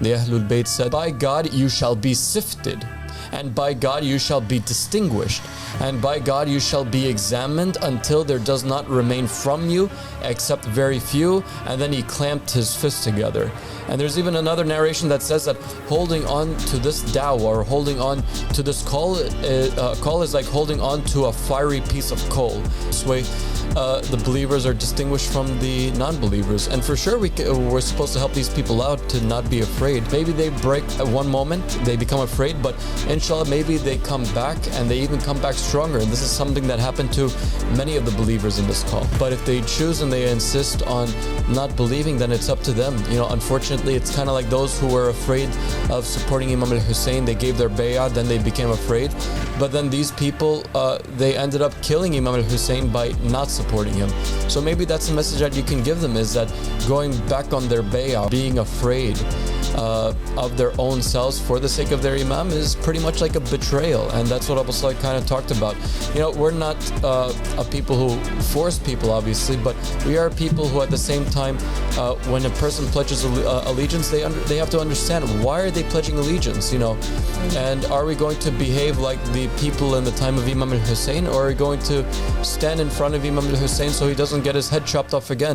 the Ahlul Bayt said, by God you shall be sifted, and by God you shall be distinguished, and by God you shall be examined until there does not remain from you except very few. And then he clamped his fists together. And there's even another narration that says that holding on to this dawah, or holding on to this call is like holding on to a fiery piece of coal. This way the believers are distinguished from the non-believers. And for sure we're supposed to help these people out to not be afraid. Maybe they break at one moment, they become afraid, but inshallah maybe they come back, and they even come back stronger. And this is something that happened to many of the believers in this call. But if they choose and they insist on not believing, then it's up to them. Unfortunately, it's kind of like those who were afraid of supporting Imam al-Hussein. They gave their bay'ah, then they became afraid. But then these people, they ended up killing Imam al-Hussein by not supporting him. So maybe that's the message that you can give them, is that going back on their bay'ah, being afraid of their own selves for the sake of their imam, is pretty much like a betrayal. And that's what Abu Salih kind of talked about. We're not a people who force people, obviously, but we are people who at the same time, when a person pledges allegiance, they have to understand, why are they pledging allegiance, and are we going to behave like the people in the time of Imam al-Hussein, or are we going to stand in front of Imam al-Hussein so he doesn't get his head chopped off again?